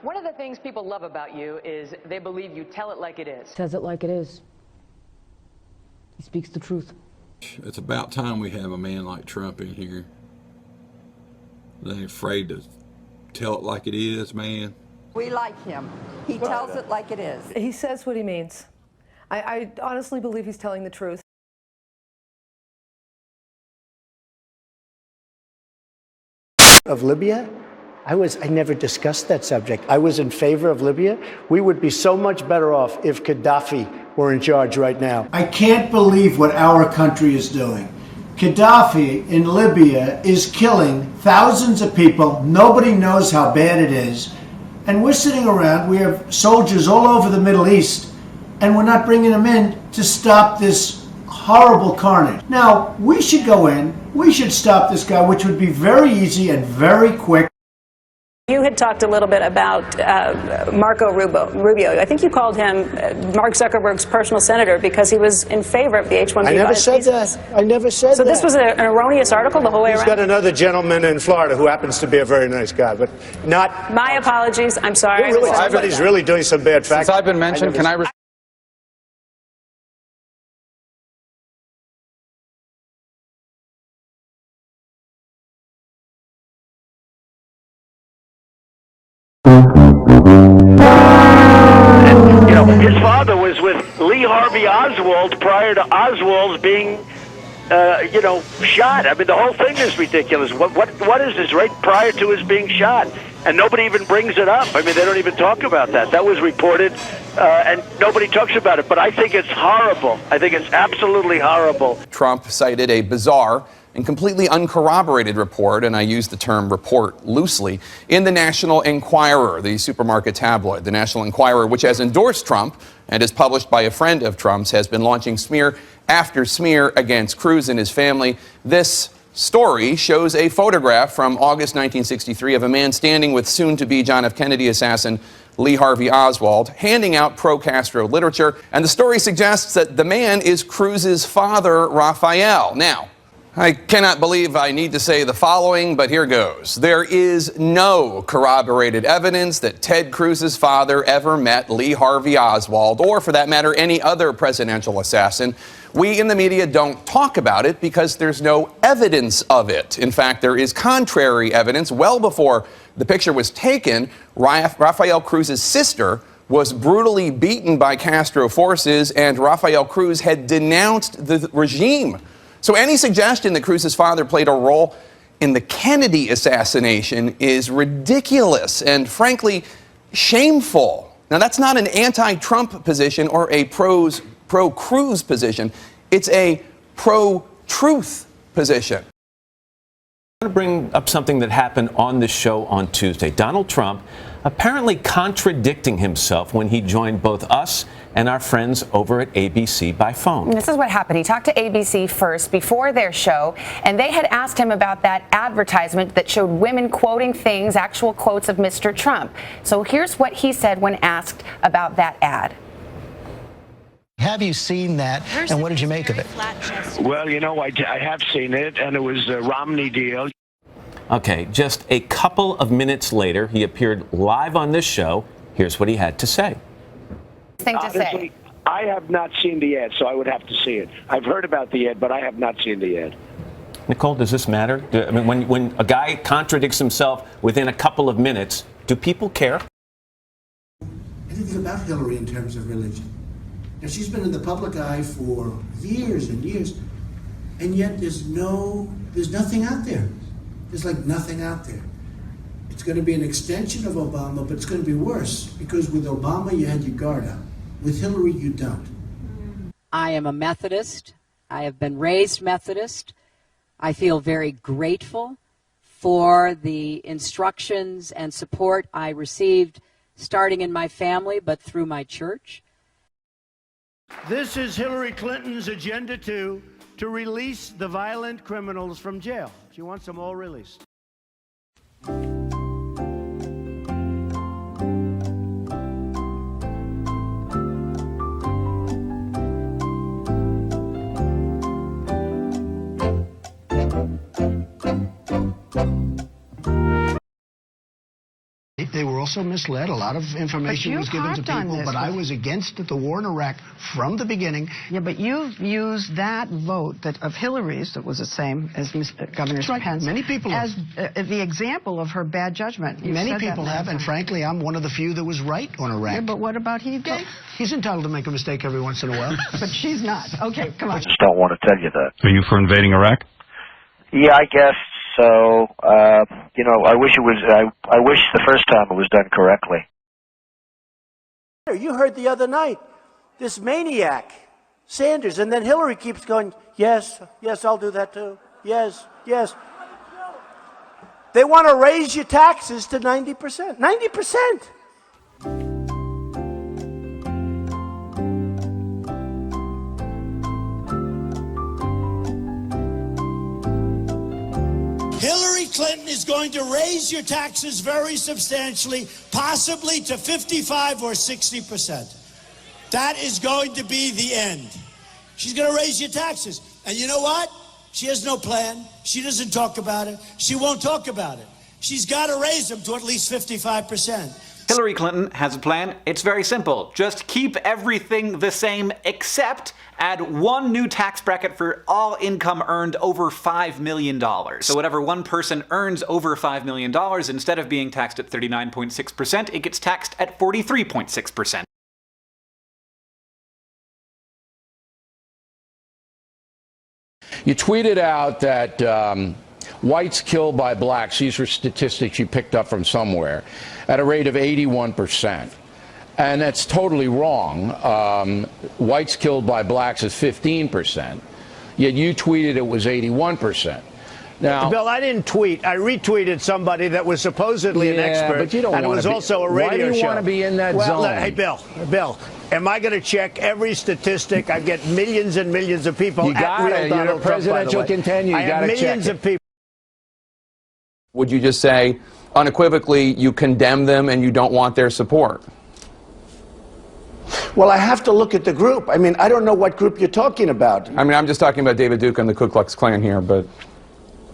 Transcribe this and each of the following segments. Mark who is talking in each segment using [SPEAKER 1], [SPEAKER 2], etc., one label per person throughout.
[SPEAKER 1] One of the things people love about you is they believe you tell it like it is.
[SPEAKER 2] Says it like it is. He speaks the truth.
[SPEAKER 3] It's about time we have a man like Trump in here. They ain't afraid to tell it like it is, man.
[SPEAKER 4] We like him. He tells it like it is.
[SPEAKER 5] He says what he means. I honestly believe he's telling the truth.
[SPEAKER 6] Of Libya, I never discussed that subject. I was in favor of Libya. We would be so much better off if Gaddafi were in charge right now.
[SPEAKER 7] I can't believe what our country is doing. Gaddafi in Libya is killing thousands of people. Nobody knows how bad it is. And we're sitting around, we have soldiers all over the Middle East, and we're not bringing them in to stop this horrible carnage. Now, we should go in, we should stop this guy, which would be very easy and very quick.
[SPEAKER 8] You had talked a little bit about Marco Rubio. I think you called him Mark Zuckerberg's personal senator because he was in favor of the H-1B.
[SPEAKER 6] I never said that. I never said that.
[SPEAKER 8] So this was an erroneous article the whole way around?
[SPEAKER 6] He's got another gentleman in Florida who happens to be a very nice guy, but not...
[SPEAKER 8] My apologies. I'm sorry.
[SPEAKER 6] Really, somebody's really doing some bad facts.
[SPEAKER 9] Since I've been mentioned, can I...
[SPEAKER 10] His father was with Lee Harvey Oswald prior to Oswald's being, shot. I mean, the whole thing is ridiculous. What is this right prior to his being shot? And nobody even brings it up. I mean, they don't even talk about that. That was reported, and nobody talks about it. But I think it's horrible. I think it's absolutely horrible.
[SPEAKER 9] Trump cited a bizarre and completely uncorroborated report, and I use the term report loosely, in the National Enquirer, the supermarket tabloid. The National Enquirer, which has endorsed Trump and is published by a friend of Trump's, has been launching smear after smear against Cruz and his family. This story shows a photograph from August 1963 of a man standing with soon-to-be John F. Kennedy assassin Lee Harvey Oswald, handing out pro-Castro literature, and the story suggests that the man is Cruz's father, Rafael. Now, I cannot believe I need to say the following, but here goes. There is no corroborated evidence that Ted Cruz's father ever met Lee Harvey Oswald, or for that matter, any other presidential assassin. We in the media don't talk about it because there's no evidence of it. In fact, there is contrary evidence. Well before the picture was taken, Rafael Cruz's sister was brutally beaten by Castro forces, and Rafael Cruz had denounced the regime. So any suggestion that Cruz's father played a role in the Kennedy assassination is ridiculous and, frankly, shameful. Now, that's not an anti-Trump position or a pro-Cruz position. It's a pro-truth position.
[SPEAKER 11] I want to bring up something that happened on this show on Tuesday. Donald Trump apparently contradicting himself when he joined both us and our friends over at ABC by phone.
[SPEAKER 12] This is what happened. He talked to ABC first before their show, and they had asked him about that advertisement that showed women quoting things, actual quotes of Mr. Trump. So here's what he said when asked about that ad.
[SPEAKER 13] Have you seen that, and what did you make of it?
[SPEAKER 10] Well, I have seen it, and it was a Romney deal.
[SPEAKER 11] Okay, just a couple of minutes later, he appeared live on this show. Here's what he had to say.
[SPEAKER 10] Honestly, I have not seen the ad, so I would have to see it. I've heard about the ad, but I have not seen the ad.
[SPEAKER 11] Nicole, does this matter? I mean, when a guy contradicts himself within a couple of minutes, do people care?
[SPEAKER 7] Anything about Hillary in terms of religion? Now, she's been in the public eye for years and years, and yet there's nothing out there. There's like nothing out there. It's going to be an extension of Obama, but it's going to be worse, because with Obama you had your guard up. With Hillary, you don't.
[SPEAKER 14] I am a Methodist. I have been raised Methodist. I feel very grateful for the instructions and support I received, starting in my family, but through my church.
[SPEAKER 7] This is Hillary Clinton's agenda to release the violent criminals from jail. She wants them all released.
[SPEAKER 13] They were
[SPEAKER 6] also misled. A lot of information was given to people, but I was against the war in Iraq from the beginning.
[SPEAKER 4] Yeah, but you've used that vote of Hillary's, that was the same as Governor Pence,
[SPEAKER 6] many people
[SPEAKER 4] as the example of her bad judgment.
[SPEAKER 6] Many people have, and frankly, I'm one of the few that was right on Iraq.
[SPEAKER 4] Yeah, but what about he?
[SPEAKER 6] He's entitled to make a mistake every once in a while.
[SPEAKER 4] But she's not. Okay, come on.
[SPEAKER 10] I just don't want to tell you that.
[SPEAKER 15] Are you for invading Iraq?
[SPEAKER 10] Yeah, I guess so. You know, I wish it was. I wish the first time it was done correctly.
[SPEAKER 6] You heard the other night, this maniac, Sanders, and then Hillary keeps going, yes, yes, I'll do that too. Yes, yes. They want to raise your taxes to 90%. 90%.
[SPEAKER 7] Hillary Clinton is going to raise your taxes very substantially, possibly to 55 or 60%. That is going to be the end. She's going to raise your taxes. And you know what? She has no plan. She doesn't talk about it. She won't talk about it. She's got to raise them to at least 55%.
[SPEAKER 16] Hillary Clinton has a plan. It's very simple. Just keep everything the same, except add one new tax bracket for all income earned over $5 million. So whatever one person earns over $5 million, instead of being taxed at 39.6%, it gets taxed at 43.6%.
[SPEAKER 17] You tweeted out that whites killed by blacks, these were statistics you picked up from somewhere, at a rate of 81%. And that's totally wrong. Whites killed by blacks is 15%. Yet you tweeted it was 81%. Now,
[SPEAKER 6] Bill, I didn't tweet. I retweeted somebody that was supposedly an expert,
[SPEAKER 17] but you don't
[SPEAKER 6] and it was also a radio show.
[SPEAKER 17] Why do you want to be in that zone?
[SPEAKER 6] Hey, Bill, am I going to check every statistic? I get millions and millions of people.
[SPEAKER 17] You got it. You're a presidential contender. You got to check
[SPEAKER 6] millions of people.
[SPEAKER 9] Would you just say unequivocally you condemn them and you don't want their support?
[SPEAKER 6] Well, I have to look at the group. I mean, I don't know what group you're talking about.
[SPEAKER 9] I mean, I'm just talking about David Duke and the Ku Klux Klan here, but...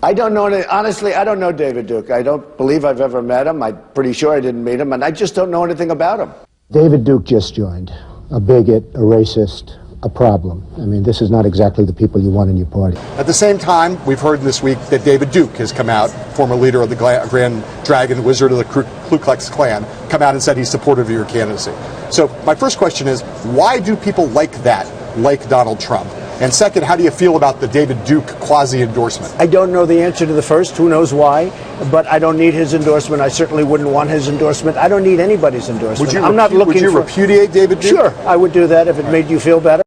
[SPEAKER 6] I don't know. Honestly, I don't know David Duke. I don't believe I've ever met him. I'm pretty sure I didn't meet him, and I just don't know anything about him.
[SPEAKER 18] David Duke just joined. A bigot, a racist, a problem. I mean, this is not exactly the people you want in your party.
[SPEAKER 19] At the same time, we've heard this week that David Duke has come out, former leader of the Grand Dragon, Wizard of the Ku Klux Klan, come out and said he's supportive of your candidacy. So my first question is, why do people like that, like Donald Trump? And second, how do you feel about the David Duke quasi-endorsement?
[SPEAKER 6] I don't know the answer to the first. Who knows why? But I don't need his endorsement. I certainly wouldn't want his endorsement. I don't need anybody's endorsement. I'm not looking
[SPEAKER 19] Would you repudiate David Duke?
[SPEAKER 6] Sure, I would do that if it made you feel better.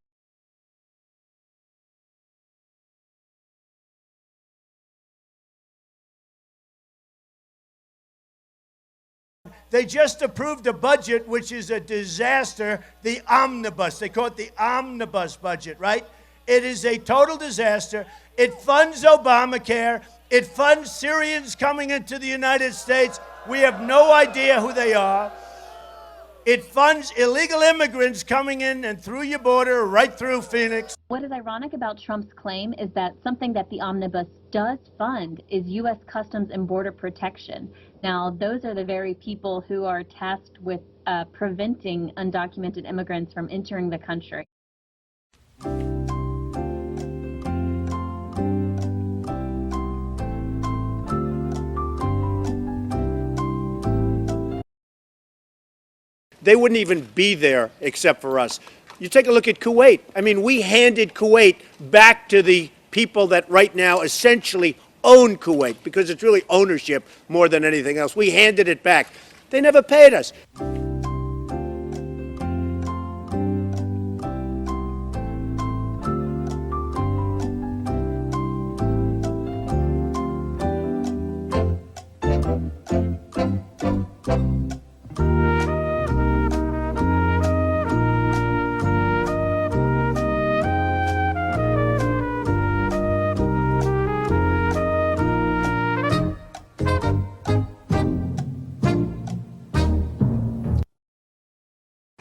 [SPEAKER 7] They just approved a budget which is a disaster, the omnibus. They call it the omnibus budget, right? It is a total disaster. It funds Obamacare. It funds Syrians coming into the United States. We have no idea who they are. It funds illegal immigrants coming in and through your border, right through Phoenix.
[SPEAKER 20] What is ironic about Trump's claim is that something that the omnibus does fund is U.S. Customs and Border Protection. Now, those are the very people who are tasked with preventing undocumented immigrants from entering the country.
[SPEAKER 6] They wouldn't even be there except for us. You take a look at Kuwait. I mean, we handed Kuwait back to the people that right now essentially own Kuwait, because it's really ownership more than anything else. We handed it back. They never paid us.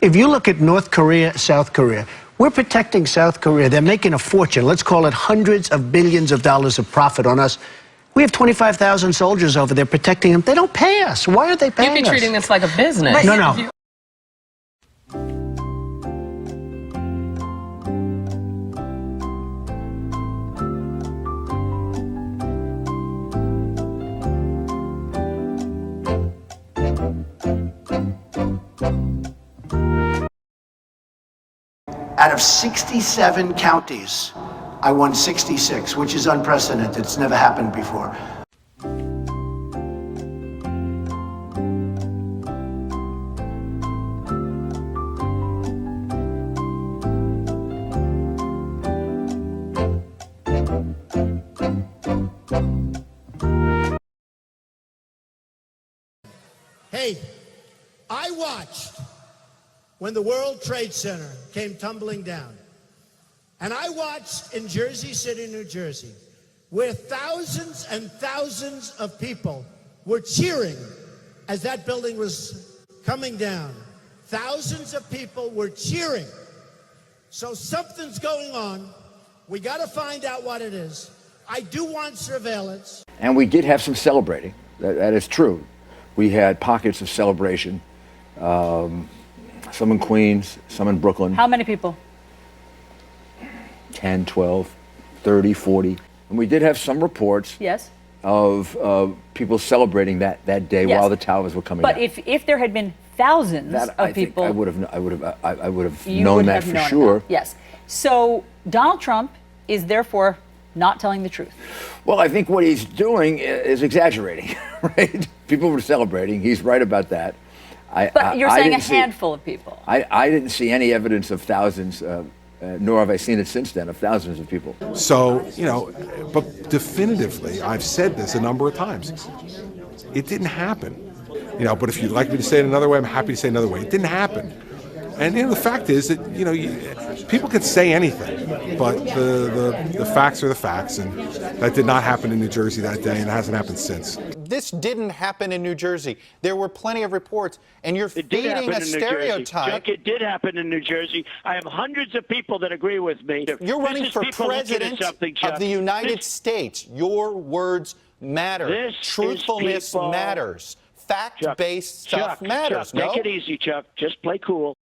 [SPEAKER 6] If you look at North Korea, South Korea, we're protecting South Korea. They're making a fortune. Let's call it hundreds of billions of dollars of profit on us.
[SPEAKER 7] We have 25,000 soldiers over there protecting them. They don't pay us. Why are they paying us?
[SPEAKER 2] You'd be treating this like a business.
[SPEAKER 7] No. Out of 67 counties, I won 66, which is unprecedented. It's never happened before.
[SPEAKER 15] Hey, I watched when the World Trade Center came tumbling down. And I watched in Jersey City, New Jersey, where thousands and thousands of people were cheering as that building was coming down. Thousands of people were cheering. So something's going on. We got to find out what it is. I do want surveillance.
[SPEAKER 21] And we did have some celebrating. That is true. We had pockets of celebration. Some in Queens, some in Brooklyn.
[SPEAKER 22] How many people?
[SPEAKER 21] 10, 12, 30, 40. And we did have some reports of people celebrating that day while the towers were coming down.
[SPEAKER 22] But if there had been thousands of people,
[SPEAKER 21] I would have known that for sure.
[SPEAKER 22] Yes. So Donald Trump is therefore not telling the truth.
[SPEAKER 21] Well, I think what he's doing is exaggerating, right? People were celebrating. He's right about that.
[SPEAKER 22] But you're saying a handful of people.
[SPEAKER 21] I didn't see any evidence of thousands, nor have I seen it since then, of thousands of people.
[SPEAKER 23] So, but definitively, I've said this a number of times. It didn't happen. But if you'd like me to say it another way, I'm happy to say it another way. It didn't happen. And the fact is that people can say anything, but the facts are the facts, and that did not happen in New Jersey that day, and it hasn't happened since.
[SPEAKER 13] This didn't happen in New Jersey. There were plenty of reports, and you're feeding a stereotype.
[SPEAKER 10] Chuck, it did happen in New Jersey. I have hundreds of people that agree with me.
[SPEAKER 13] You're running for president of the United States. Your words matter. Truthfulness matters. Fact-based stuff matters.
[SPEAKER 10] Chuck, make it easy, Chuck. Just play cool.